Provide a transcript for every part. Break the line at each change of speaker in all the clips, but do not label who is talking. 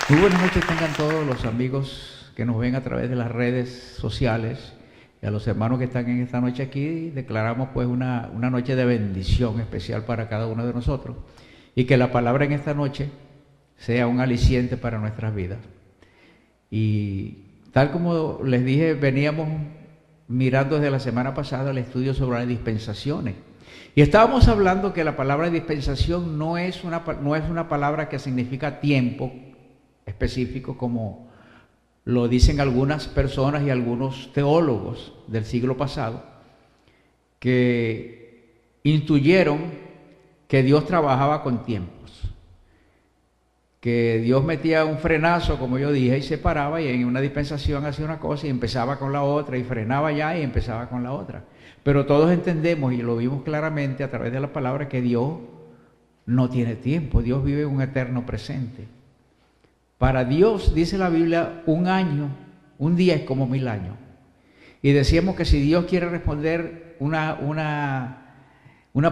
Muy buenas noches tengan todos los amigos que nos ven a través de las redes sociales y a los hermanos que están en esta noche aquí. Declaramos pues una noche de bendición especial para cada uno de nosotros y que la palabra en esta noche sea un aliciente para nuestras vidas. Y tal como les dije, veníamos mirando desde la semana pasada el estudio sobre las dispensaciones. Y estábamos hablando que la palabra dispensación no es una palabra que significa tiempo específico, como lo dicen algunas personas y algunos teólogos del siglo pasado, que intuyeron que Dios trabajaba con tiempos, que Dios metía un frenazo, como yo dije, y se paraba, y en una dispensación hacía una cosa y empezaba con la otra, y frenaba ya y empezaba con la otra. Pero todos entendemos, y lo vimos claramente a través de la palabra, que Dios no tiene tiempo, Dios vive en un eterno presente. Para Dios, dice la Biblia, un año, un día es como 1000 años. Y decíamos que si Dios quiere responder una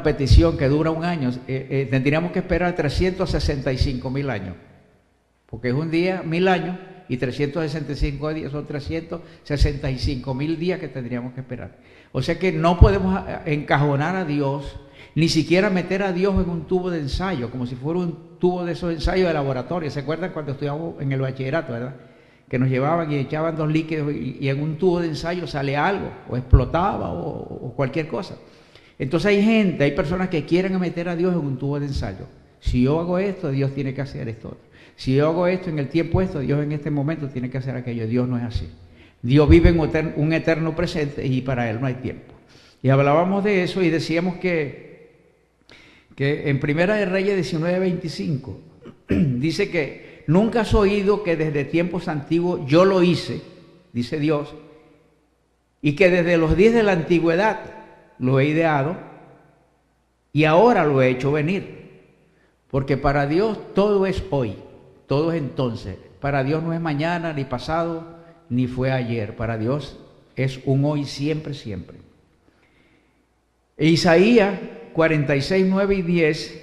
petición que dura un año, tendríamos que esperar 365.000 años. Porque es un día, 1000 años, y 365 días son 365.000 días que tendríamos que esperar. O sea que no podemos encajonar a Dios, ni siquiera meter a Dios en un tubo de ensayo, como si fuera un tubo de esos ensayos de laboratorio. ¿Se acuerdan cuando estudiamos en el bachillerato, verdad? Que nos llevaban y echaban dos líquidos y en un tubo de ensayo sale algo, o explotaba, o cualquier cosa. Entonces hay personas que quieren meter a Dios en un tubo de ensayo. Si yo hago esto, Dios tiene que hacer esto. Si yo hago esto en el tiempo esto, Dios en este momento tiene que hacer aquello. Dios no es así. Dios vive en un eterno presente y para Él no hay tiempo. Y hablábamos de eso y decíamos que en Primera de Reyes 19:25 dice que nunca has oído que desde tiempos antiguos yo lo hice, dice Dios, y que desde los días de la antigüedad lo he ideado y ahora lo he hecho venir. Porque para Dios todo es hoy, todo es entonces. Para Dios no es mañana, ni pasado, ni fue ayer. Para Dios es un hoy siempre, siempre. E Isaías 46, 9 y 10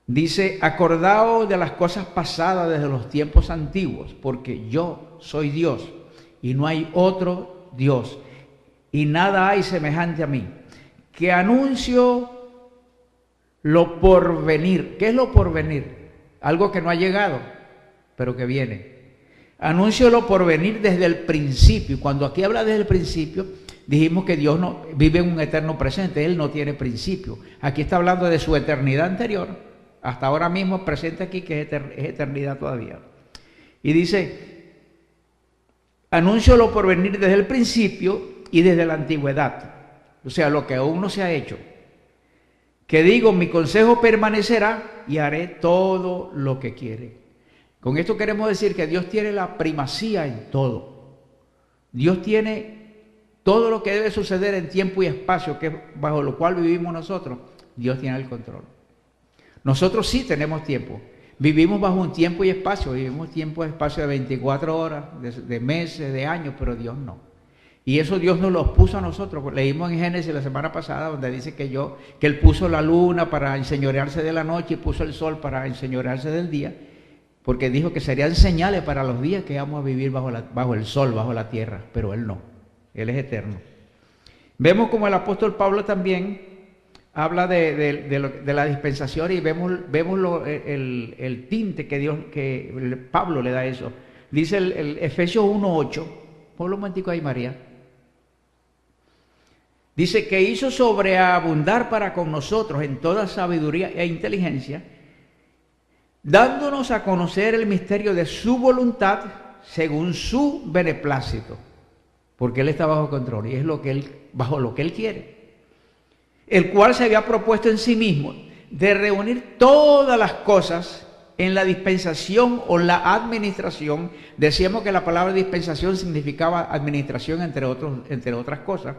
dice: acordaos de las cosas pasadas desde los tiempos antiguos, porque yo soy Dios y no hay otro Dios, y nada hay semejante a mí, que anuncio lo porvenir. ¿Qué es lo porvenir? Algo que no ha llegado, pero que viene. Anuncio lo porvenir desde el principio. Cuando aquí habla desde el principio, dijimos que Dios no vive en un eterno presente, Él no tiene principio. Aquí está hablando de su eternidad anterior, hasta ahora mismo presente aquí, que es eternidad todavía. Y dice: anuncio lo porvenir desde el principio y desde la antigüedad. O sea, lo que aún no se ha hecho. Que digo, mi consejo permanecerá y haré todo lo que quiere. Con esto queremos decir que Dios tiene la primacía en todo. Dios tiene todo lo que debe suceder en tiempo y espacio, que es bajo lo cual vivimos nosotros. Dios tiene el control. Nosotros sí tenemos tiempo. Vivimos bajo un tiempo y espacio. Vivimos tiempo y espacio de 24 horas, de meses, de años, pero Dios no. Y eso Dios nos lo puso a nosotros. Leímos en Génesis la semana pasada, donde dice que Él puso la luna para enseñorearse de la noche y puso el sol para enseñorearse del día, porque dijo que serían señales para los días que vamos a vivir bajo el sol, bajo la tierra, pero Él no. Él es eterno. Vemos como el apóstol Pablo también habla de la dispensación, y vemos el tinte que Pablo le da a eso. Dice el Efesios 1:8, ponlo un momentico ahí, María. Dice que hizo sobreabundar para con nosotros en toda sabiduría e inteligencia, dándonos a conocer el misterio de su voluntad según su beneplácito. Porque Él está bajo control y es bajo lo que Él quiere. El cual se había propuesto en sí mismo de reunir todas las cosas en la dispensación o la administración. Decíamos que la palabra dispensación significaba administración, entre otras cosas.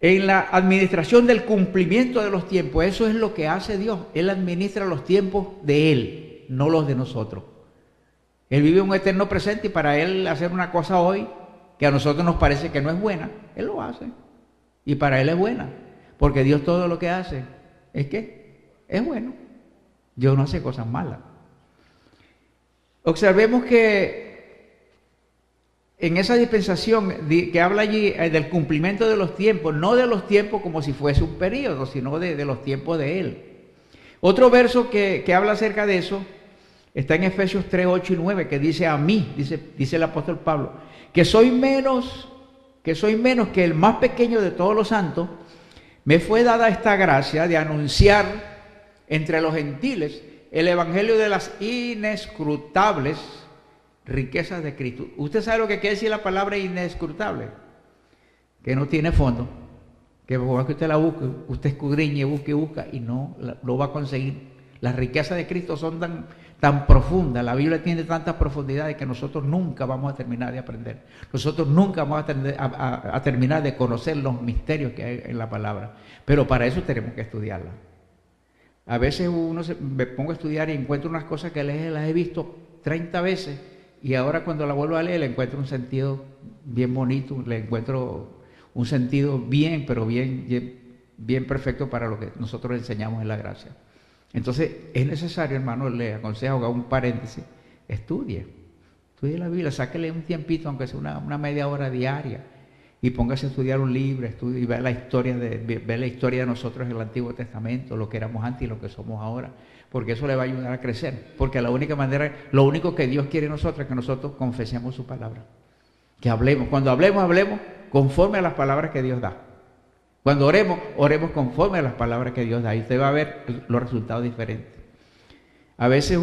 En la administración del cumplimiento de los tiempos. Eso es lo que hace Dios. Él administra los tiempos de Él, no los de nosotros. Él vive un eterno presente, y para Él hacer una cosa hoy que a nosotros nos parece que no es buena, Él lo hace. Y para Él es buena. Porque Dios todo lo que hace es bueno. Dios no hace cosas malas. Observemos que en esa dispensación que habla allí del cumplimiento de los tiempos, no de los tiempos como si fuese un periodo, sino de los tiempos de Él. Otro verso que habla acerca de eso está en Efesios 3, 8 y 9, que dice a mí, dice el apóstol Pablo, que soy menos que el más pequeño de todos los santos, me fue dada esta gracia de anunciar entre los gentiles el evangelio de las inescrutables riquezas de Cristo. ¿Usted sabe lo que quiere decir la palabra inescrutable? Que no tiene fondo, que por más que usted la busque, usted escudriñe, busca y no lo va a conseguir. Las riquezas de Cristo son tan profundas, la Biblia tiene tantas profundidades que nosotros nunca vamos a terminar de aprender. Nosotros nunca vamos a terminar de conocer los misterios que hay en la palabra. Pero para eso tenemos que estudiarla. A veces me pongo a estudiar y encuentro unas cosas que las he visto 30 veces y ahora cuando la vuelvo a leer le encuentro un sentido bien bonito, le encuentro un sentido bien perfecto para lo que nosotros enseñamos en la gracia. Entonces es necesario, hermano, le aconsejo, haga un paréntesis, estudie la Biblia, sáquele un tiempito, aunque sea una media hora diaria, y póngase a estudiar un libro, y vea la historia de nosotros en el Antiguo Testamento, lo que éramos antes y lo que somos ahora, porque eso le va a ayudar a crecer, porque lo único que Dios quiere de nosotros es que nosotros confesemos su palabra, que hablemos, cuando hablemos conforme a las palabras que Dios da. Cuando oremos conforme a las palabras que Dios da y usted va a ver los resultados diferentes. A veces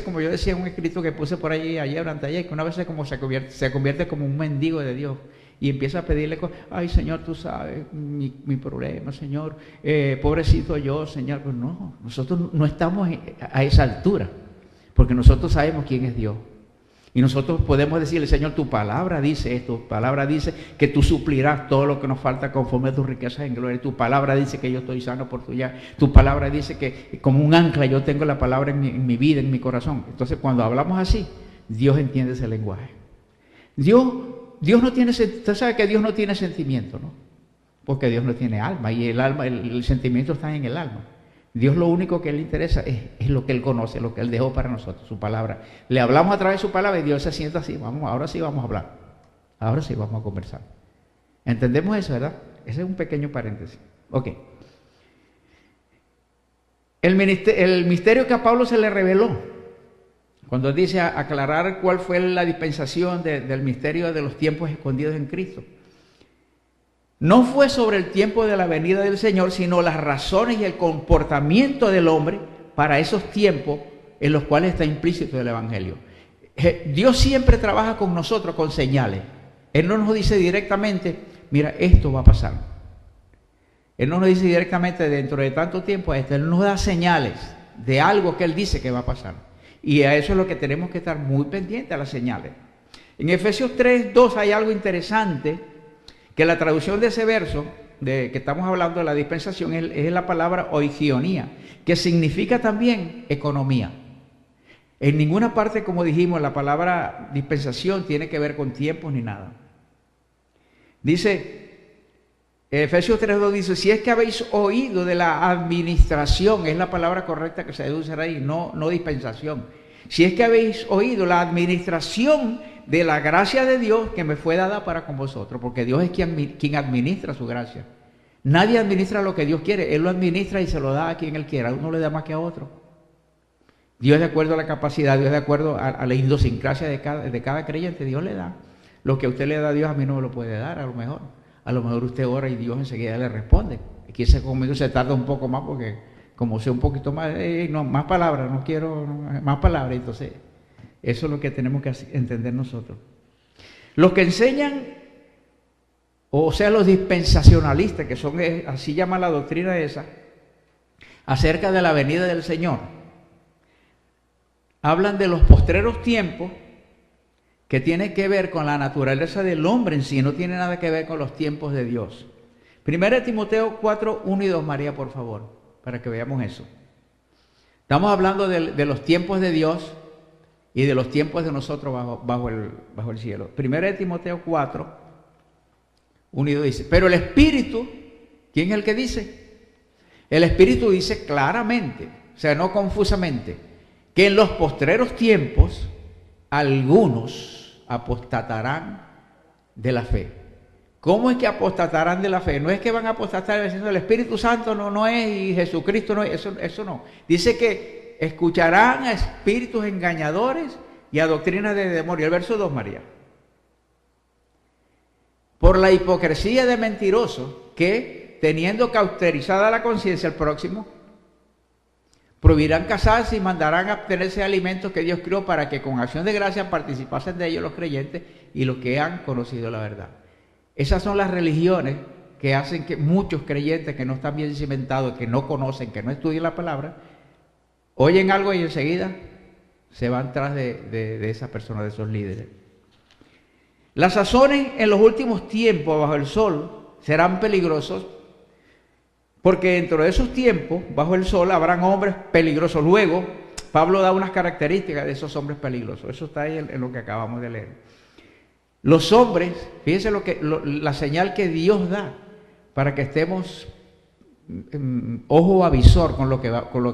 como yo decía en un escrito que puse por ahí ayer o anteayer, que una vez se convierte como un mendigo de Dios y empieza a pedirle cosas. Ay, Señor, tú sabes mi problema, Señor, pobrecito yo, Señor. Pues no, nosotros no estamos a esa altura, porque nosotros sabemos quién es Dios. Y nosotros podemos decirle, Señor, tu palabra dice esto, tu palabra dice que tú suplirás todo lo que nos falta conforme a tus riquezas en gloria. Tu palabra dice que yo estoy sano por tu ya. Tu palabra dice que como un ancla yo tengo la palabra en mi vida, en mi corazón. Entonces cuando hablamos así, Dios entiende ese lenguaje. Dios no tiene, usted sabe que Dios no tiene sentimiento, ¿no? Porque Dios no tiene alma y el sentimiento está en el alma. Dios lo único que le interesa es lo que Él conoce, lo que Él dejó para nosotros, su palabra. Le hablamos a través de su palabra y Dios se sienta así, ahora sí vamos a hablar, ahora sí vamos a conversar. ¿Entendemos eso, verdad? Ese es un pequeño paréntesis. Ok. El misterio que a Pablo se le reveló, cuando dice aclarar cuál fue la dispensación del misterio de los tiempos escondidos en Cristo. No fue sobre el tiempo de la venida del Señor, sino las razones y el comportamiento del hombre para esos tiempos en los cuales está implícito el Evangelio. Dios siempre trabaja con nosotros con señales. Él no nos dice directamente, mira, esto va a pasar. Él no nos dice directamente dentro de tanto tiempo esto. Él nos da señales de algo que Él dice que va a pasar. Y a eso es lo que tenemos que estar muy pendientes, a las señales. En Efesios 3:2 hay algo interesante, que la traducción de ese verso, que estamos hablando de la dispensación, es la palabra oigionía, que significa también economía. En ninguna parte, como dijimos, la palabra dispensación tiene que ver con tiempos ni nada. Dice, Efesios 3:2 dice, si es que habéis oído de la administración, es la palabra correcta que se debe usar ahí, no dispensación. Si es que habéis oído la administración de la gracia de Dios que me fue dada para con vosotros, porque Dios es quien administra su gracia. Nadie administra lo que Dios quiere, Él lo administra y se lo da a quien Él quiera, a uno le da más que a otro. Dios, de acuerdo a la capacidad, Dios de acuerdo a la idiosincrasia de cada creyente, Dios le da. Lo que a usted le da a Dios, a mí no me lo puede dar, a lo mejor usted ora y Dios enseguida le responde. Aquí conmigo se tarda un poco más porque como sé un poquito más, más palabras, no quiero más palabras, entonces eso es lo que tenemos que entender nosotros. Los que enseñan, o sea, los dispensacionalistas, que son, así llama la doctrina esa, acerca de la venida del Señor, hablan de los postreros tiempos que tienen que ver con la naturaleza del hombre en sí, no tiene nada que ver con los tiempos de Dios. 1 Timoteo 4:1 y 2, María, por favor, para que veamos eso. Estamos hablando de los tiempos de Dios y de los tiempos de nosotros bajo el cielo. 1 Timoteo 4:1 y 2 dice, pero el Espíritu, ¿quién es el que dice? El Espíritu dice claramente, o sea, no confusamente, que en los postreros tiempos algunos apostatarán de la fe. ¿Cómo es que apostatarán de la fe? No es que van a apostatar diciendo el Espíritu Santo no es y Jesucristo no es, eso no. Dice que escucharán a espíritus engañadores y a doctrinas de demonio. El verso 2, María. Por la hipocresía de mentirosos que, teniendo cauterizada la conciencia el próximo, prohibirán casarse y mandarán a abstenerse de alimentos que Dios creó para que con acción de gracia participasen de ellos los creyentes y los que han conocido la verdad. Esas son las religiones que hacen que muchos creyentes que no están bien cimentados, que no conocen, que no estudian la palabra, oyen algo y enseguida se van tras de esas personas, de esos líderes. Las sazones en los últimos tiempos bajo el sol serán peligrosos, porque dentro de esos tiempos bajo el sol habrán hombres peligrosos. Luego, Pablo da unas características de esos hombres peligrosos. Eso está ahí en lo que acabamos de leer. Los hombres, fíjense la señal que Dios da para que estemos ojo avisor con lo que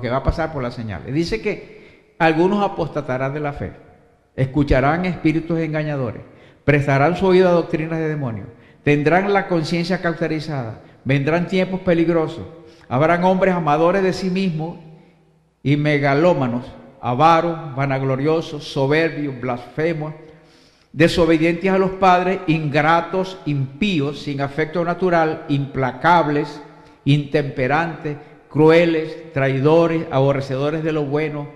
va a pasar por las señales. Dice que algunos apostatarán de la fe, escucharán espíritus engañadores, prestarán su oído a doctrinas de demonios, tendrán la conciencia cauterizada, vendrán tiempos peligrosos, habrán hombres amadores de sí mismos y megalómanos, avaros, vanagloriosos, soberbios, blasfemos, desobedientes a los padres, ingratos, impíos, sin afecto natural, implacables, intemperantes, crueles, traidores, aborrecedores de lo bueno,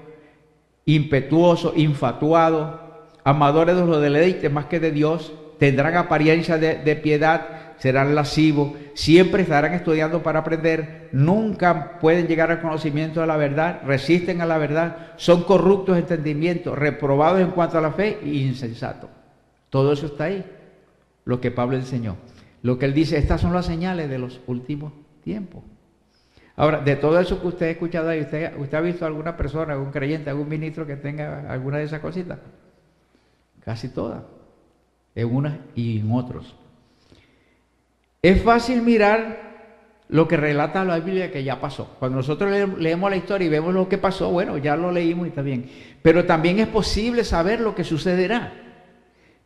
impetuosos, infatuados, amadores de los deleites más que de Dios, tendrán apariencia de piedad, serán lascivos, siempre estarán estudiando para aprender, nunca pueden llegar al conocimiento de la verdad, resisten a la verdad, son corruptos de entendimiento, reprobados en cuanto a la fe e insensatos. Todo eso está ahí, lo que Pablo enseñó. Lo que él dice, estas son las señales de los últimos tiempos. Ahora, de todo eso que usted ha escuchado ahí, ¿usted ha visto alguna persona, algún creyente, algún ministro que tenga alguna de esas cositas? Casi todas, en unas y en otros. Es fácil mirar lo que relata la Biblia que ya pasó. Cuando nosotros leemos la historia y vemos lo que pasó, bueno, ya lo leímos y está bien. Pero también es posible saber lo que sucederá.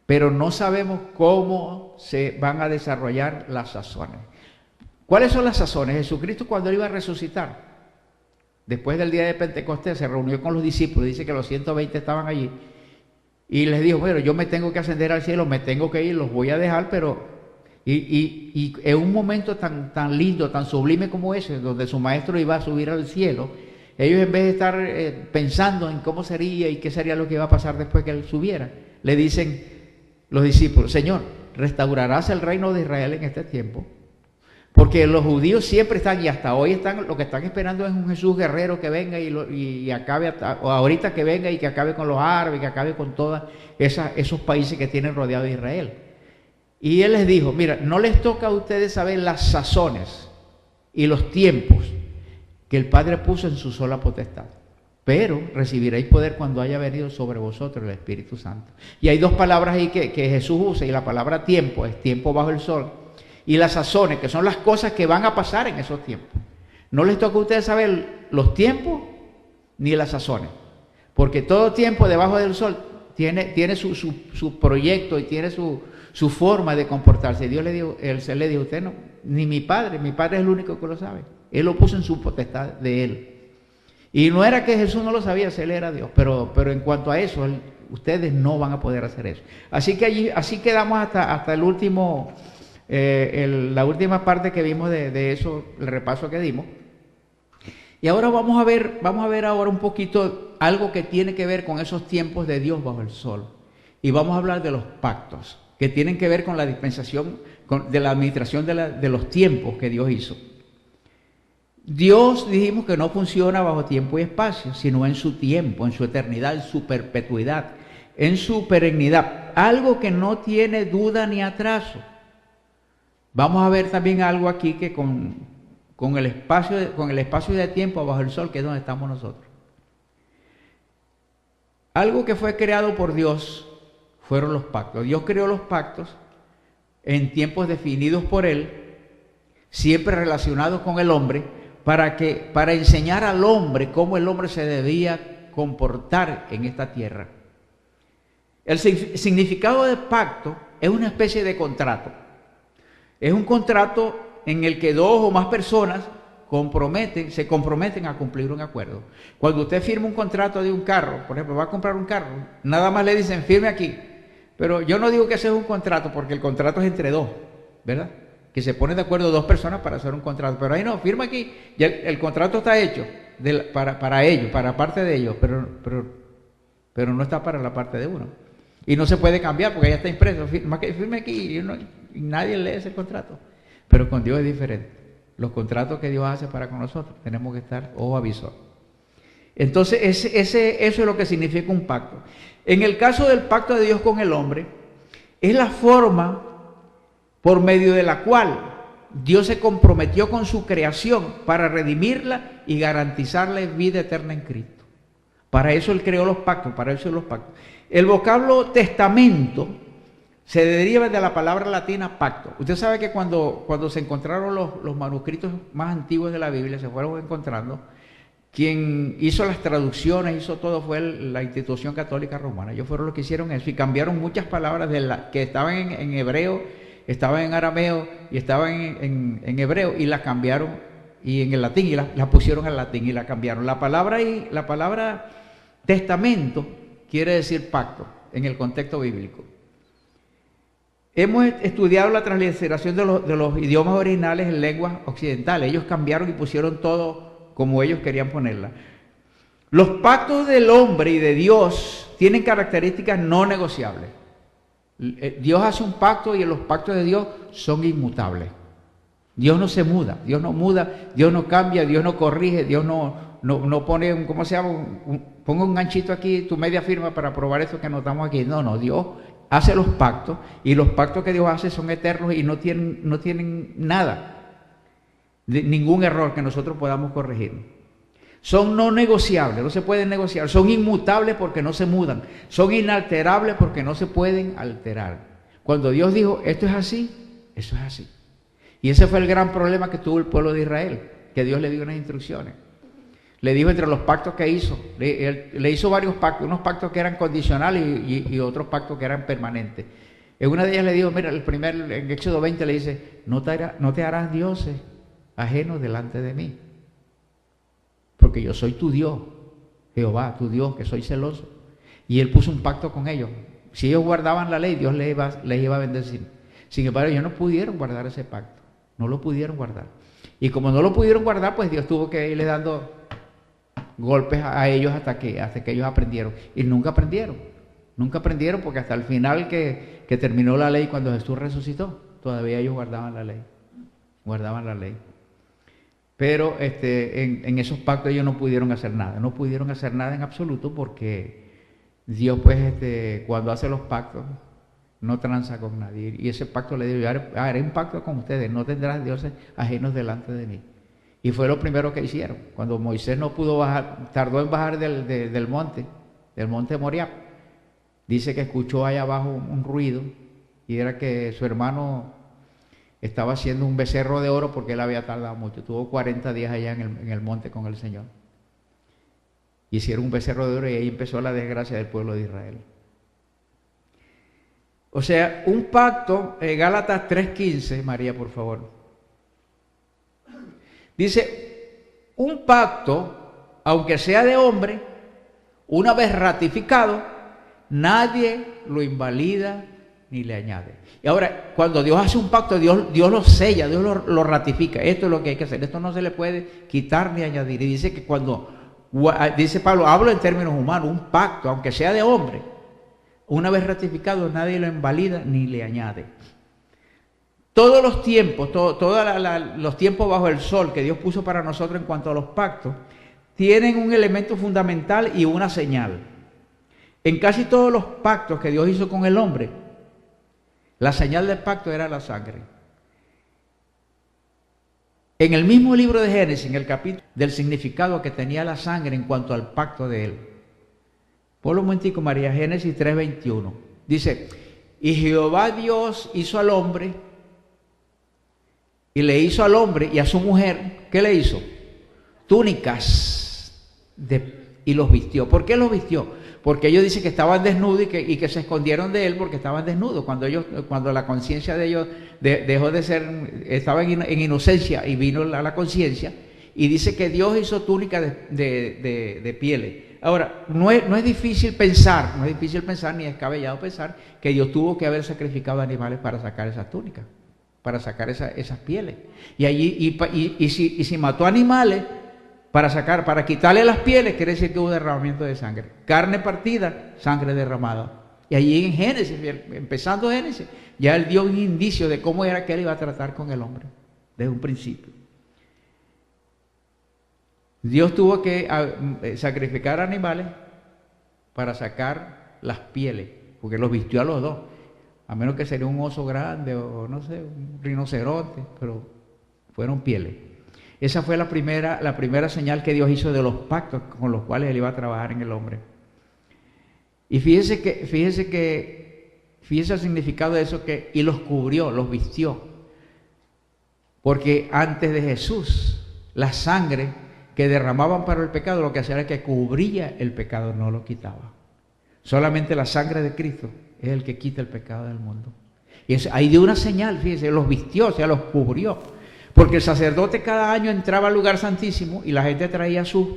Pero no sabemos cómo se van a desarrollar las sazones. ¿Cuáles son las sazones? Jesucristo, cuando él iba a resucitar, después del día de Pentecostés, se reunió con los discípulos, dice que los 120 estaban allí, y les dijo, bueno, yo me tengo que ascender al cielo, me tengo que ir, los voy a dejar, pero... Y en un momento tan lindo, tan sublime como ese, donde su maestro iba a subir al cielo, ellos en vez de estar pensando en cómo sería y qué sería lo que iba a pasar después que él subiera, le dicen los discípulos, Señor, ¿restaurarás el reino de Israel en este tiempo? Porque los judíos siempre están, y hasta hoy están, lo que están esperando es un Jesús guerrero que venga y acabe, o ahorita que venga y que acabe con los árabes, que acabe con todos esos países que tienen rodeado a Israel. Y él les dijo, mira, no les toca a ustedes saber las sazones y los tiempos que el Padre puso en su sola potestad. Pero recibiréis poder cuando haya venido sobre vosotros el Espíritu Santo. Y hay dos palabras ahí que Jesús usa, y la palabra tiempo es tiempo bajo el sol, y las sazones, que son las cosas que van a pasar en esos tiempos. No les toca a ustedes saber los tiempos ni las sazones, porque todo tiempo debajo del sol tiene su proyecto y tiene su forma de comportarse. Dios le dijo, él le dijo, usted no, ni mi padre es el único que lo sabe. Él lo puso en su potestad de él. Y no era que Jesús no lo sabía, él era Dios, pero en cuanto a eso, ustedes no van a poder hacer eso. Así que así quedamos hasta el último, la última parte que vimos de eso, el repaso que dimos. Y ahora vamos a ver ahora un poquito algo que tiene que ver con esos tiempos de Dios bajo el sol. Y vamos a hablar de los pactos, que tienen que ver con la dispensación, de la administración de los tiempos que Dios hizo. Dios, dijimos que no funciona bajo tiempo y espacio, sino en su tiempo, en su eternidad, en su perpetuidad, en su perennidad. Algo que no tiene duda ni atraso. Vamos a ver también algo aquí que con el espacio de tiempo bajo el sol, que es donde estamos nosotros. Algo que fue creado por Dios fueron los pactos. Dios creó los pactos en tiempos definidos por Él, siempre relacionados con el hombre, para enseñar al hombre cómo el hombre se debía comportar en esta tierra. El significado de pacto es una especie de contrato. Es un contrato en el que dos o más personas se comprometen a cumplir un acuerdo. Cuando usted firma un contrato de un carro, por ejemplo, va a comprar un carro, nada más le dicen firme aquí. Pero yo no digo que ese es un contrato, porque el contrato es entre dos, ¿verdad? Que se ponen de acuerdo dos personas para hacer un contrato. Pero ahí no, firma aquí, ya el contrato está hecho para ellos, para parte de ellos, pero no está para la parte de uno. Y no se puede cambiar porque ya está impreso. Firme aquí y nadie lee ese contrato. Pero con Dios es diferente. Los contratos que Dios hace para con nosotros tenemos que estar ojo avisor. Entonces eso es lo que significa un pacto. En el caso del pacto de Dios con el hombre, es la forma por medio de la cual Dios se comprometió con su creación para redimirla y garantizarle vida eterna en Cristo. Para eso Él creó los pactos, para eso los pactos. El vocablo testamento se deriva de la palabra latina pacto. Usted sabe que cuando se encontraron los manuscritos más antiguos de la Biblia, se fueron encontrando, quien hizo las traducciones, hizo todo, fue la institución católica romana. Ellos fueron los que hicieron eso y cambiaron muchas palabras que estaban en hebreo, estaban en arameo y estaban en hebreo, y las cambiaron y en el latín, y las pusieron al latín y la cambiaron. La palabra testamento quiere decir pacto en el contexto bíblico. Hemos estudiado la transliteración de los idiomas originales en lenguas occidentales. Ellos cambiaron y pusieron todo como ellos querían ponerla. Los pactos del hombre y de Dios tienen características no negociables. Dios hace un pacto y los pactos de Dios son inmutables. Dios no se muda, Dios no cambia, Dios no corrige, Dios no pone, ¿cómo se llama? Pongo un ganchito aquí, tu media firma para probar esto que anotamos aquí. No, Dios hace los pactos y los pactos que Dios hace son eternos y no tienen nada, ningún error que nosotros podamos corregir. Son no negociables, no se pueden negociar, son inmutables porque no se mudan, son inalterables porque no se pueden alterar. Cuando Dios dijo, esto es así, eso es así. Y ese fue el gran problema que tuvo el pueblo de Israel, que Dios le dio unas instrucciones. Le dijo entre los pactos que hizo, le hizo varios pactos, unos pactos que eran condicionales y otros pactos que eran permanentes. En una de ellas le dijo, mira, en Éxodo 20 le dice, no te harás dioses ajenos delante de mí, porque yo soy tu Dios, Jehová, tu Dios, que soy celoso. Y Él puso un pacto con ellos. Si ellos guardaban la ley, Dios les iba a bendecir. Sin embargo, ellos no pudieron guardar ese pacto, no lo pudieron guardar. Y como no lo pudieron guardar, pues Dios tuvo que irle dando golpes a ellos hasta que ellos aprendieron. Y nunca aprendieron porque hasta el final que terminó la ley, cuando Jesús resucitó, todavía ellos guardaban la ley. Pero en esos pactos ellos no pudieron hacer nada en absoluto, porque Dios pues cuando hace los pactos no tranza con nadie. Y ese pacto le dijo, haré un pacto con ustedes, no tendrás dioses ajenos delante de mí. Y fue lo primero que hicieron. Cuando Moisés no pudo bajar, tardó en bajar del monte Moriah, dice que escuchó allá abajo un ruido, y era que su hermano estaba haciendo un becerro de oro porque él había tardado mucho. Tuvo 40 días allá en el monte con el Señor. Hicieron un becerro de oro y ahí empezó la desgracia del pueblo de Israel. O sea, un pacto, Gálatas 3:15, María, por favor. Dice, un pacto, aunque sea de hombre, una vez ratificado, nadie lo invalida ni le añade. Y ahora, cuando Dios hace un pacto, Dios lo sella, Dios lo ratifica. Esto es lo que hay que hacer. Esto no se le puede quitar ni añadir. Y dice que dice Pablo, hablo en términos humanos, un pacto, aunque sea de hombre, una vez ratificado, nadie lo invalida ni le añade. Todos los tiempos, los tiempos bajo el sol que Dios puso para nosotros en cuanto a los pactos, tienen un elemento fundamental y una señal. En casi todos los pactos que Dios hizo con el hombre, la señal del pacto era la sangre. En el mismo libro de Génesis, en el capítulo del significado que tenía la sangre en cuanto al pacto de él. Ponlo un momentico, María, Génesis 3:21. Dice, y Jehová Dios hizo al hombre, y le hizo al hombre y a su mujer, ¿qué le hizo? Túnicas y los vistió. ¿Por qué los vistió? Porque ellos dicen que estaban desnudos y que se escondieron de él porque estaban desnudos. Cuando la conciencia de ellos dejó de ser, estaba en inocencia y vino a la conciencia, y dice que Dios hizo túnica de pieles. Ahora, no es difícil pensar, ni descabellado pensar que Dios tuvo que haber sacrificado animales para sacar esas túnicas, para sacar esas pieles. Y si mató animales para quitarle las pieles, quiere decir que hubo derramamiento de sangre. Carne partida, sangre derramada. Y allí en Génesis, empezando Génesis, ya él dio un indicio de cómo era que él iba a tratar con el hombre, desde un principio. Dios tuvo que sacrificar animales para sacar las pieles, porque los vistió a los dos, a menos que sería un oso grande o no sé, un rinoceronte, pero fueron pieles. Esa fue la primera señal que Dios hizo de los pactos con los cuales él iba a trabajar en el hombre. Y fíjese el significado de eso, y los cubrió, los vistió. Porque antes de Jesús, la sangre que derramaban para el pecado, lo que hacía era que cubría el pecado, no lo quitaba. Solamente la sangre de Cristo es el que quita el pecado del mundo. Y ahí dio una señal, fíjese, los vistió, o sea, los cubrió. Porque el sacerdote cada año entraba al lugar santísimo y la gente traía sus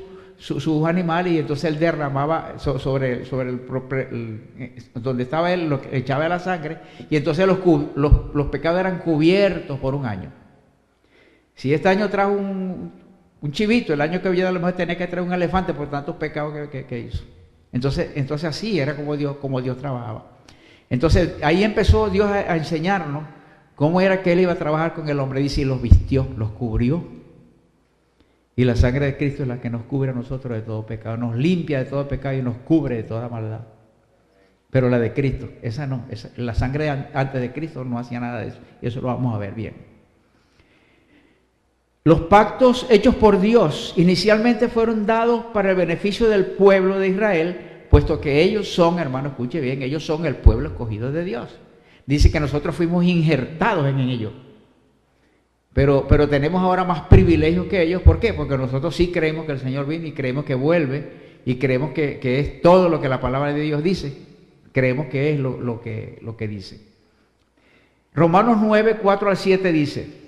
animales, y entonces él derramaba sobre donde estaba él, echaba la sangre, y entonces los pecados eran cubiertos por un año. Si este año trajo un chivito, el año que viene a lo mejor tenía que traer un elefante por tantos pecados que hizo. Entonces así era como Dios trabajaba. Entonces ahí empezó Dios a enseñarnos cómo era que él iba a trabajar con el hombre. Dice, y los vistió, los cubrió. Y la sangre de Cristo es la que nos cubre a nosotros de todo pecado, nos limpia de todo pecado y nos cubre de toda maldad. Pero la de Cristo, esa no, la sangre antes de Cristo no hacía nada de eso. Y eso lo vamos a ver bien. Los pactos hechos por Dios inicialmente fueron dados para el beneficio del pueblo de Israel, puesto que ellos son, hermano, escuche bien, ellos son el pueblo escogido de Dios. Dice que nosotros fuimos injertados en ellos. Pero tenemos ahora más privilegios que ellos. ¿Por qué? Porque nosotros sí creemos que el Señor viene y creemos que vuelve y creemos que es todo lo que la palabra de Dios dice. Creemos que es lo que dice. Romanos 9, 4 al 7 dice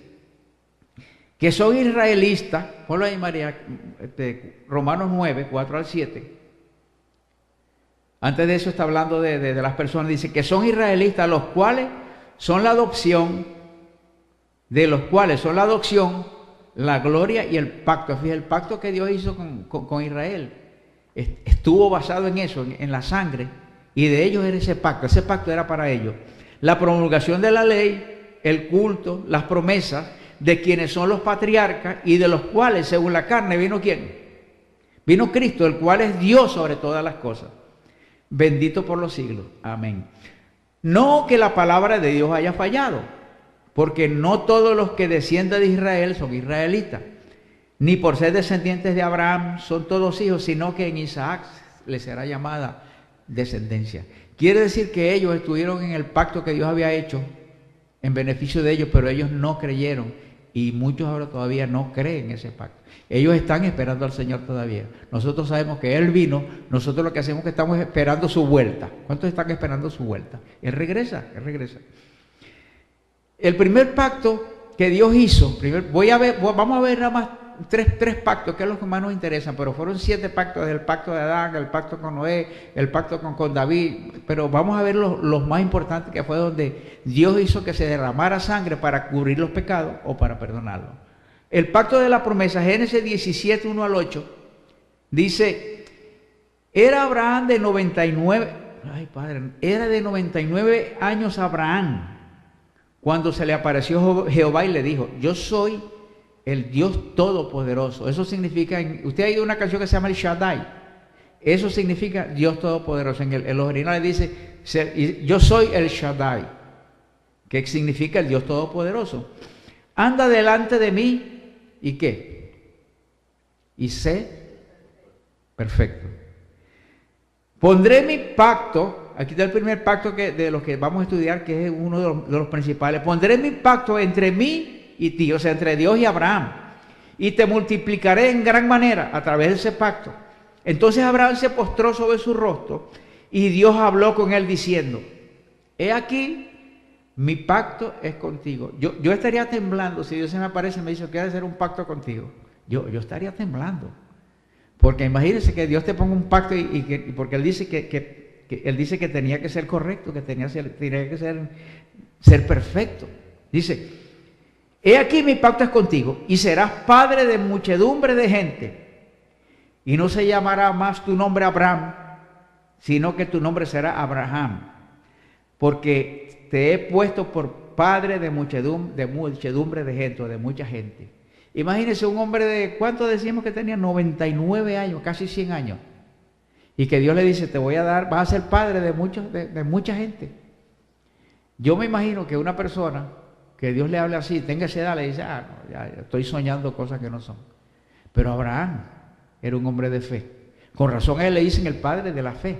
que son israelitas. Ponlo ahí, María, Romanos 9, 4 al 7. Antes de eso está hablando de las personas. Dice que son israelitas, los cuales son la adopción, la gloria y el pacto. Fíjate, el pacto que Dios hizo con Israel estuvo basado en eso, en la sangre, y de ellos era ese pacto era para ellos. La promulgación de la ley, el culto, las promesas de quienes son los patriarcas, y de los cuales, según la carne, ¿vino quién? Vino Cristo, el cual es Dios sobre todas las cosas. Bendito por los siglos. Amén. No que la palabra de Dios haya fallado, porque no todos los que descienden de Israel son israelitas, ni por ser descendientes de Abraham son todos hijos, sino que en Isaac les será llamada descendencia. Quiere decir que ellos estuvieron en el pacto que Dios había hecho en beneficio de ellos, pero ellos no creyeron, y muchos ahora todavía no creen en ese pacto. Ellos están esperando al Señor todavía. Nosotros sabemos que Él vino. Nosotros lo que hacemos es que estamos esperando su vuelta. ¿Cuántos están esperando su vuelta? Él regresa. El primer pacto que Dios hizo, vamos a ver nada más tres pactos, que es lo que más nos interesan, pero fueron 7 pactos: el pacto de Adán, el pacto con Noé, el pacto con David, pero vamos a ver los más importantes, que fue donde Dios hizo que se derramara sangre para cubrir los pecados o para perdonarlos. El pacto de la promesa, Génesis 17, 1 al 8, dice, era Abraham de 99, era de 99 años Abraham, cuando se le apareció Jehová y le dijo, yo soy el Dios Todopoderoso. Eso significa, usted ha oído una canción que se llama el Shaddai, eso significa Dios Todopoderoso. En los originales dice, yo soy el Shaddai, que significa el Dios Todopoderoso. Anda delante de mí, ¿y qué? Y sé perfecto. Pondré mi pacto, aquí está el primer pacto de los que vamos a estudiar, que es uno de los principales. Pondré mi pacto entre mí y ti, o sea, entre Dios y Abraham, y te multiplicaré en gran manera a través de ese pacto. Entonces Abraham se postró sobre su rostro y Dios habló con él diciendo, he aquí, mi pacto es contigo. Yo estaría temblando si Dios se me aparece y me dice, quiero hacer un pacto contigo. Yo estaría temblando. Porque imagínense que Dios te ponga un pacto porque Él dice que Él dice que tenía que ser correcto, que tenía que ser perfecto. Dice, he aquí mi pacto es contigo y serás padre de muchedumbre de gente. Y no se llamará más tu nombre Abraham, sino que tu nombre será Abraham. Porque te he puesto por padre de muchedumbre de gente, o de mucha gente. Imagínense un hombre de, ¿cuánto decíamos que tenía? 99 años, casi 100 años. Y que Dios le dice, te voy a dar, vas a ser padre de mucha gente. Yo me imagino que una persona que Dios le hable así, tenga esa edad, le dice, no, ya estoy soñando cosas que no son. Pero Abraham era un hombre de fe. Con razón a él le dicen el padre de la fe.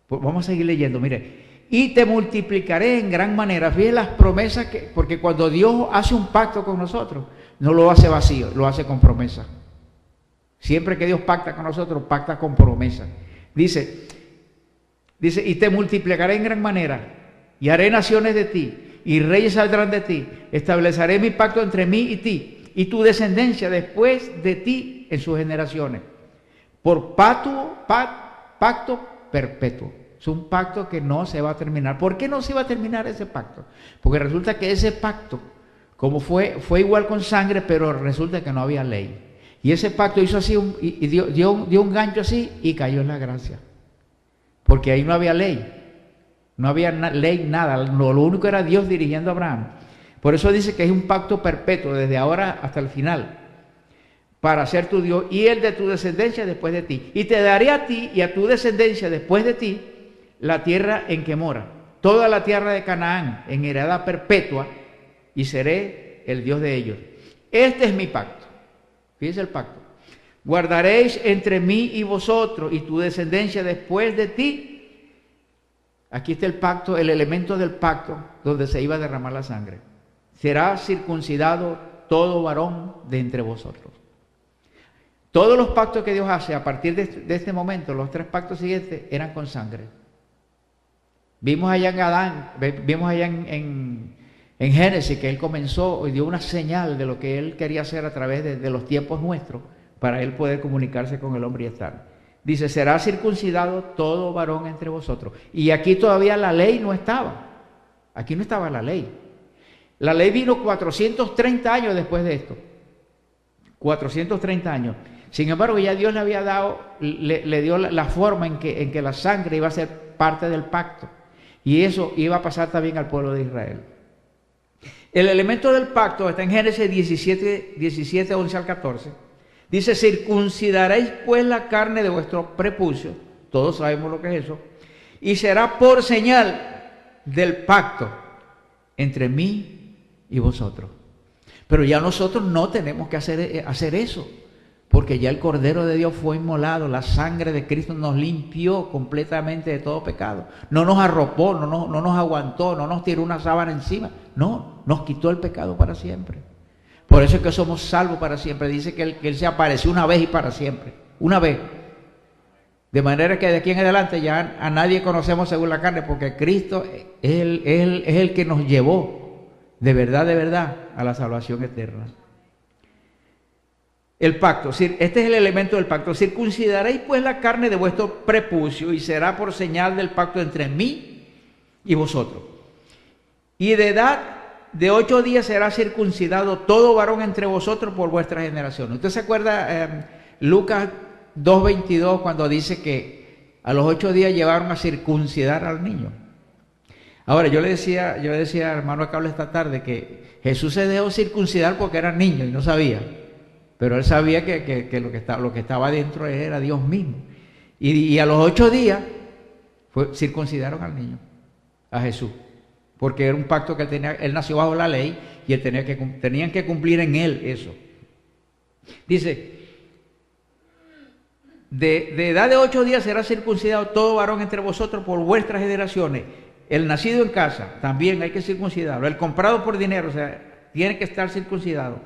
Pues vamos a seguir leyendo, mire. Y te multiplicaré en gran manera. Fíjense las promesas porque cuando Dios hace un pacto con nosotros, no lo hace vacío, lo hace con promesa. Siempre que Dios pacta con nosotros, pacta con promesa. Dice, y te multiplicaré en gran manera, y haré naciones de ti, y reyes saldrán de ti. Estableceré mi pacto entre mí y ti, y tu descendencia después de ti en sus generaciones, por pacto perpetuo. Es un pacto que no se va a terminar. ¿Por qué no se va a terminar ese pacto? Porque resulta que ese pacto, como fue igual con sangre, pero resulta que no había ley. Y ese pacto hizo así, y dio un gancho así, y cayó en la gracia. Porque ahí no había ley. No había ley, nada. Lo único era Dios dirigiendo a Abraham. Por eso dice que es un pacto perpetuo, desde ahora hasta el final. Para ser tu Dios y el de tu descendencia después de ti. Y te daré a ti y a tu descendencia después de ti la tierra en que mora, toda la tierra de Canaán, en heredad perpetua, y seré el Dios de ellos. Este es mi pacto. Fíjense el pacto. Guardaréis entre mí y vosotros y tu descendencia después de ti. Aquí está el pacto, el elemento del pacto donde se iba a derramar la sangre. Será circuncidado todo varón de entre vosotros. Todos los pactos que Dios hace a partir de este momento, los 3 pactos siguientes, eran con sangre. Vimos allá en Adán, vimos allá en Génesis que Él comenzó y dio una señal de lo que Él quería hacer a través de los tiempos nuestros para Él poder comunicarse con el hombre y estar. Dice, será circuncidado todo varón entre vosotros. Y aquí todavía la ley no estaba. Aquí no estaba la ley. La ley vino 430 años después de esto. 430 años. Sin embargo, ya Dios le había dado, le dio la forma en que la sangre iba a ser parte del pacto. Y eso iba a pasar también al pueblo de Israel. El elemento del pacto está en Génesis 17, 11 al 14. Dice, circuncidaréis pues la carne de vuestro prepucio. Todos sabemos lo que es eso. Y será por señal del pacto entre mí y vosotros. Pero ya nosotros no tenemos que hacer eso. Porque ya el Cordero de Dios fue inmolado, la sangre de Cristo nos limpió completamente de todo pecado. No nos arropó, no nos aguantó, no nos tiró una sábana encima. No, nos quitó el pecado para siempre. Por eso es que somos salvos para siempre. Dice que Él se apareció una vez y para siempre. Una vez. De manera que de aquí en adelante ya a nadie conocemos según la carne, porque Cristo es el que nos llevó de verdad a la salvación eterna. El pacto, este es el elemento del pacto. Circuncidaréis pues la carne de vuestro prepucio y será por señal del pacto entre mí y vosotros. Y de edad de 8 días será circuncidado todo varón entre vosotros por vuestra generación. ¿Usted se acuerda Lucas 2:22 cuando dice que a los 8 días llevaron a circuncidar al niño? Ahora yo le decía al hermano Carlos esta tarde que Jesús se dejó circuncidar porque era niño y no sabía. Pero él sabía que lo que estaba dentro era Dios mismo. Y a los 8 días circuncidaron al niño, a Jesús. Porque era un pacto que él nació bajo la ley y él tenían que cumplir en él eso. Dice, de edad de 8 días será circuncidado todo varón entre vosotros por vuestras generaciones. El nacido en casa también hay que circuncidarlo. El comprado por dinero, o sea, tiene que estar circuncidado.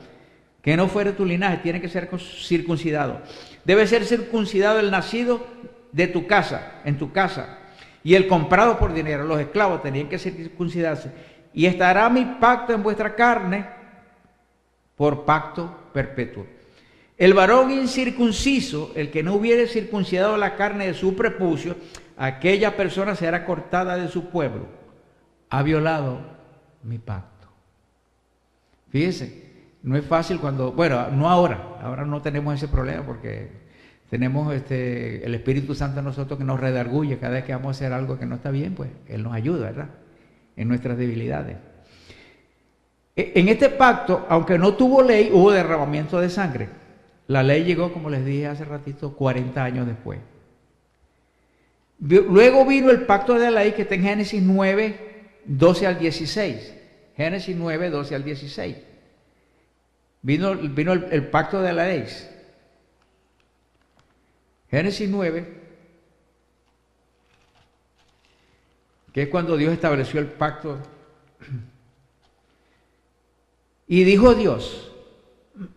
Que no fuere tu linaje, tiene que ser circuncidado. Debe ser circuncidado el nacido de tu casa, en tu casa, y el comprado por dinero. Los esclavos tenían que circuncidarse. Y estará mi pacto en vuestra carne por pacto perpetuo. El varón incircunciso, el que no hubiere circuncidado la carne de su prepucio, aquella persona será cortada de su pueblo. Ha violado mi pacto. Fíjese, no es fácil cuando, bueno, no ahora no tenemos ese problema porque tenemos el Espíritu Santo en nosotros que nos redarguye cada vez que vamos a hacer algo que no está bien, pues Él nos ayuda, ¿verdad? En nuestras debilidades. En este pacto, aunque no tuvo ley, hubo derramamiento de sangre. La ley llegó, como les dije hace ratito, 40 años después. Luego vino el pacto de la ley que está en Génesis 9, 12 al 16. Génesis 9, 12 al 16. Vino el pacto de la ley. Génesis 9, que es cuando Dios estableció el pacto. Y dijo Dios,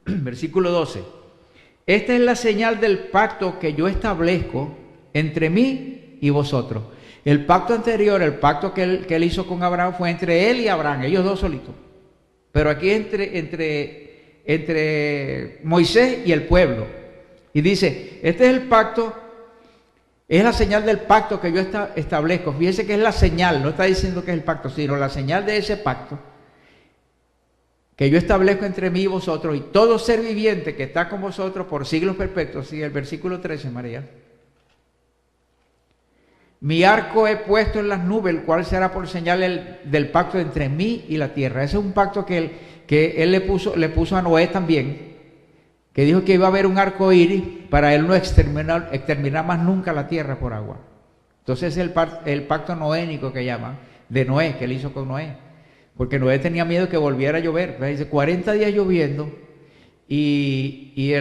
versículo 12, esta es la señal del pacto que yo establezco entre mí y vosotros. El pacto anterior, el pacto que él hizo con Abraham fue entre él y Abraham, ellos dos solitos. Pero aquí entre Moisés y el pueblo. Y dice, este es el pacto, es la señal del pacto que yo establezco. Fíjense que es la señal, no está diciendo que es el pacto, sino la señal de ese pacto que yo establezco entre mí y vosotros y todo ser viviente que está con vosotros por siglos perpetuos. Sigue el versículo 13, María. Mi arco he puesto en las nubes, el cual será por señal del pacto entre mí y la tierra. Ese es un pacto que él le puso a Noé también, que dijo que iba a haber un arco iris para él no exterminar más nunca la tierra por agua. Entonces es el pacto noénico que llaman, de Noé, que él hizo con Noé. Porque Noé tenía miedo que volviera a llover. Dice 40 días lloviendo y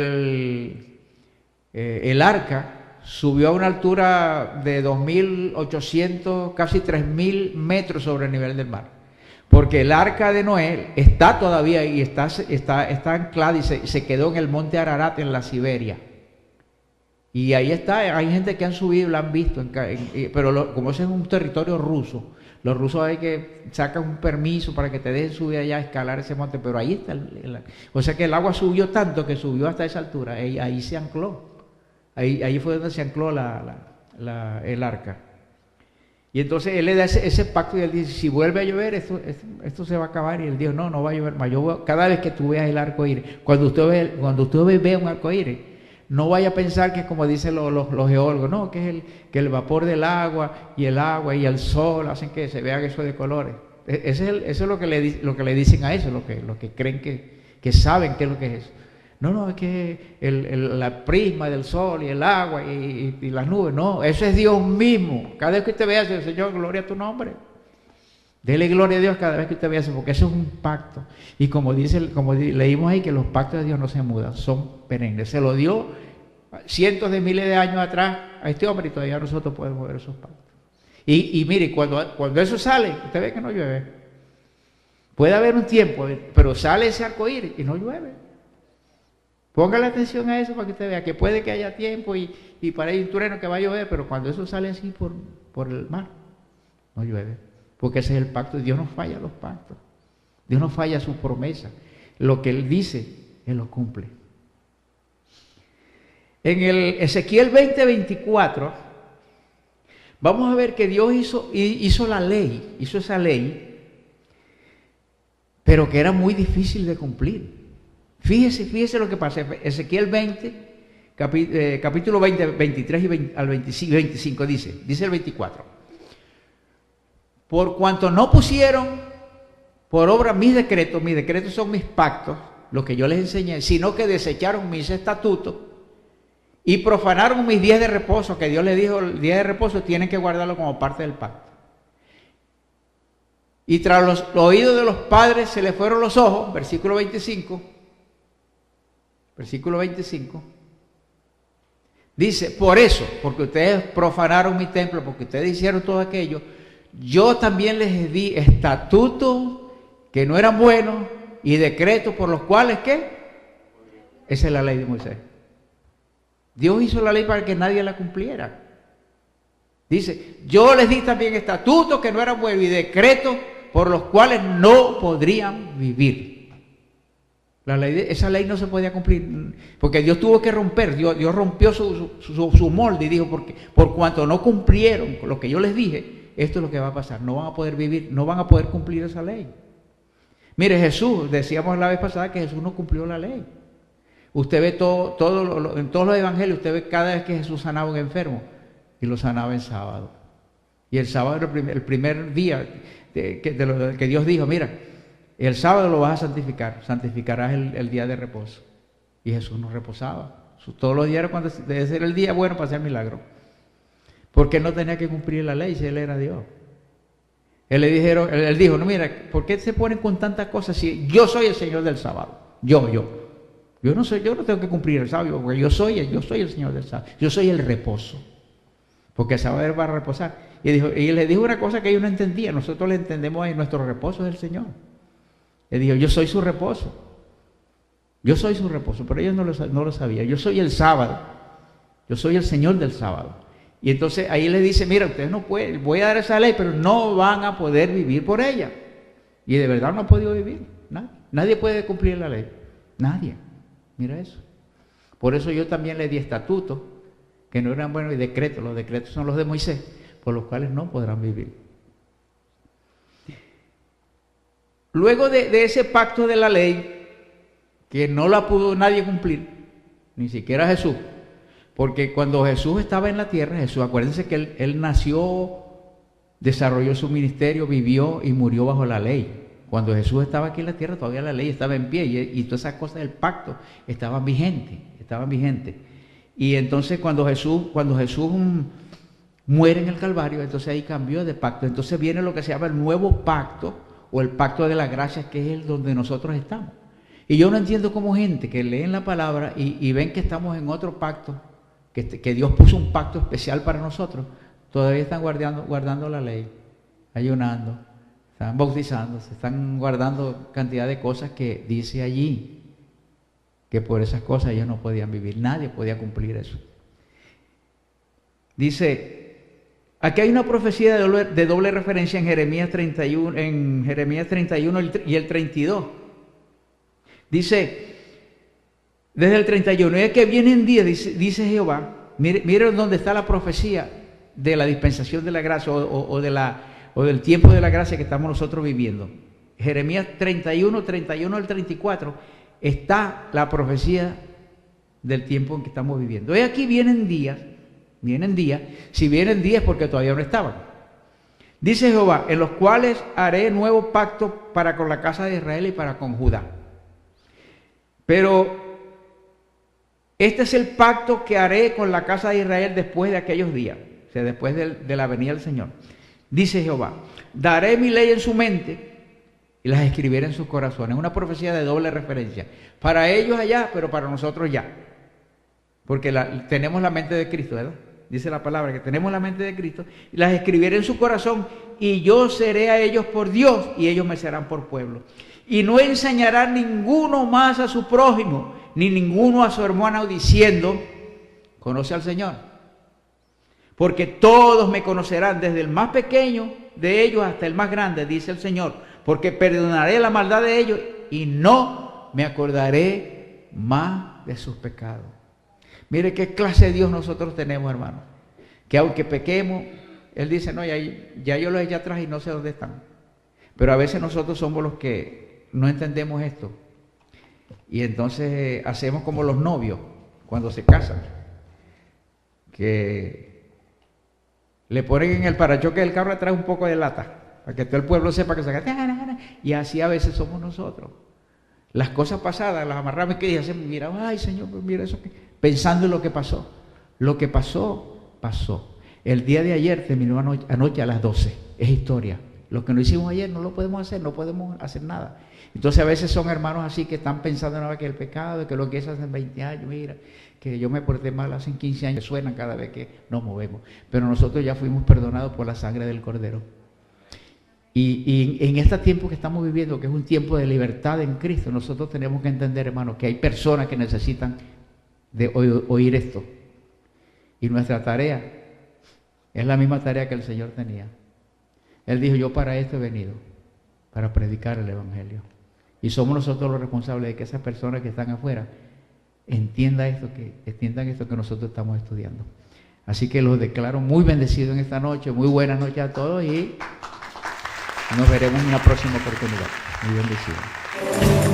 el arca subió a una altura de 2.800, casi 3.000 metros sobre el nivel del mar. Porque el arca de Noé está todavía y está anclada y se quedó en el monte Ararat en la Siberia. Y ahí está, hay gente que han subido y la han visto, pero como ese es un territorio ruso, los rusos hay que sacan un permiso para que te dejen subir allá a escalar ese monte, pero ahí está. O sea que el agua subió tanto que subió hasta esa altura, ahí se ancló. Ahí fue donde se ancló el arca. Y entonces él le da ese pacto y él dice, si vuelve a llover, esto se va a acabar. Y él dijo, no va a llover más. Cada vez que tú veas el arco iris, cuando usted ve un arco iris, no vaya a pensar que es como dicen los geólogos, no, que es que el vapor del agua y el sol hacen que se vean eso de colores. Eso es lo que le dicen a eso, lo que creen que saben qué es lo que es eso. No, es que la prisma del sol y el agua y las nubes, no, eso es Dios mismo. Cada vez que usted vea eso, Señor, gloria a tu nombre. Dele gloria a Dios cada vez que usted vea eso, porque eso es un pacto. Y como leímos ahí, que los pactos de Dios no se mudan, son perennes. Se lo dio cientos de miles de años atrás a este hombre y todavía nosotros podemos ver esos pactos. Y mire, cuando eso sale, usted ve que no llueve. Puede haber un tiempo, pero sale ese arcoíris y no llueve. Póngale atención a eso para que usted vea que puede que haya tiempo y para ahí un trueno que va a llover, pero cuando eso sale así por el mar, no llueve. Porque ese es el pacto. Dios no falla los pactos. Dios no falla su promesa. Lo que Él dice, Él lo cumple. En el Ezequiel 20:24, vamos a ver que Dios hizo la ley, hizo esa ley, pero que era muy difícil de cumplir. Fíjese lo que pasa. Ezequiel 20, capítulo 20, 23 al 25 dice el 24. Por cuanto no pusieron por obra mis decretos son mis pactos, lo que yo les enseñé, sino que desecharon mis estatutos y profanaron mis días de reposo, que Dios les dijo, el día de reposo tienen que guardarlo como parte del pacto. Y tras los oídos de los padres se les fueron los ojos, versículo 25, dice, por eso, porque ustedes profanaron mi templo, porque ustedes hicieron todo aquello, yo también les di estatutos que no eran buenos y decretos por los cuales, ¿qué? Esa es la ley de Moisés. Dios hizo la ley para que nadie la cumpliera. Dice, yo les di también estatutos que no eran buenos y decretos por los cuales no podrían vivir. Esa ley no se podía cumplir, porque Dios tuvo que romper, Dios rompió su molde y dijo, porque por cuanto no cumplieron lo que yo les dije, esto es lo que va a pasar, no van a poder vivir, no van a poder cumplir esa ley. Mire, Jesús, decíamos la vez pasada que Jesús no cumplió la ley. Usted ve en todos los evangelios, usted ve cada vez que Jesús sanaba a un enfermo, y lo sanaba en sábado. Y el sábado era el primer día que Dios dijo, mira, el sábado lo vas a santificar, santificarás el día de reposo. Y Jesús no reposaba. Todos los días era cuando debe ser el día bueno para hacer milagro. Porque él no tenía que cumplir la ley si él era Dios. Él dijo, no, mira, ¿por qué se ponen con tantas cosas si yo soy el Señor del sábado? Yo no tengo que cumplir el sábado, porque yo soy el Señor del sábado. Yo soy el reposo. Porque el sábado él va a reposar. Y le dijo una cosa que ellos no entendían. Nosotros le entendemos en nuestro reposo del Señor. Él dijo, yo soy su reposo. Yo soy su reposo, pero ellos no lo sabían. Yo soy el sábado. Yo soy el Señor del sábado. Y entonces ahí le dice, mira, ustedes no pueden, voy a dar esa ley, pero no van a poder vivir por ella. Y de verdad no han podido vivir. Nadie puede cumplir la ley. Nadie. Mira eso. Por eso yo también le di estatutos que no eran buenos y decretos. Los decretos son los de Moisés, por los cuales no podrán vivir. Luego de ese pacto de la ley, que no la pudo nadie cumplir, ni siquiera Jesús, porque cuando Jesús estaba en la tierra, acuérdense que él nació, desarrolló su ministerio, vivió y murió bajo la ley. Cuando Jesús estaba aquí en la tierra, todavía la ley estaba en pie y todas esas cosas del pacto estaban vigentes. Y entonces cuando Jesús muere en el Calvario, entonces ahí cambió de pacto. Entonces viene lo que se llama el nuevo pacto, o el pacto de la gracia, que es el donde nosotros estamos. Y yo no entiendo cómo gente que leen la palabra y ven que estamos en otro pacto, que Dios puso un pacto especial para nosotros, todavía están guardando la ley, ayunando, están bautizándose, están guardando cantidad de cosas que dice allí, que por esas cosas ellos no podían vivir, nadie podía cumplir eso. Dice, aquí hay una profecía de doble referencia en Jeremías 31, y el 32. Dice, desde el 31, es que vienen días, dice Jehová, miren dónde está la profecía de la dispensación de la gracia o del tiempo de la gracia que estamos nosotros viviendo. Jeremías 31 al 34 está la profecía del tiempo en que estamos viviendo. Y aquí vienen días, si vienen días porque todavía no estaban. Dice Jehová, en los cuales haré nuevo pacto para con la casa de Israel y para con Judá. Pero este es el pacto que haré con la casa de Israel después de aquellos días, o sea, después de la venida del Señor. Dice Jehová, daré mi ley en su mente y las escribiré en sus corazones. Una profecía de doble referencia. Para ellos allá, pero para nosotros ya. Porque tenemos la mente de Cristo, ¿verdad? Dice la palabra que tenemos la mente de Cristo. Y las escribiré en su corazón y yo seré a ellos por Dios y ellos me serán por pueblo. Y no enseñará ninguno más a su prójimo, ni ninguno a su hermano diciendo, conoce al Señor. Porque todos me conocerán, desde el más pequeño de ellos hasta el más grande, dice el Señor. Porque perdonaré la maldad de ellos y no me acordaré más de sus pecados. Mire qué clase de Dios nosotros tenemos, hermano. Que aunque pequemos, Él dice, no, ya yo los eché atrás y no sé dónde están. Pero a veces nosotros somos los que no entendemos esto. Y entonces hacemos como los novios cuando se casan. Que le ponen en el parachoque del carro atrás un poco de lata. Para que todo el pueblo sepa que se cae. Y así a veces somos nosotros. Las cosas pasadas las amarramos y hacemos, mira, ay Señor, pues mira eso. Pensando en lo que pasó. Lo que pasó, pasó. El día de ayer terminó anoche a las 12. Es historia. Lo que no hicimos ayer no lo podemos hacer, no podemos hacer nada. Entonces a veces son hermanos así que están pensando en que el pecado, que lo que es hace 20 años, mira, que yo me porté mal hace 15 años, suenan cada vez que nos movemos. Pero nosotros ya fuimos perdonados por la sangre del Cordero. Y en este tiempo que estamos viviendo, que es un tiempo de libertad en Cristo, nosotros tenemos que entender, hermanos, que hay personas que necesitan de oír esto. Y nuestra tarea es la misma tarea que el Señor tenía. Él dijo, yo para esto he venido, para predicar el Evangelio. Y somos nosotros los responsables de que esas personas que están afuera entiendan esto que nosotros estamos estudiando. Así que los declaro muy bendecidos en esta noche. Muy buenas noches a todos y nos veremos en una próxima oportunidad. Muy bendecidos.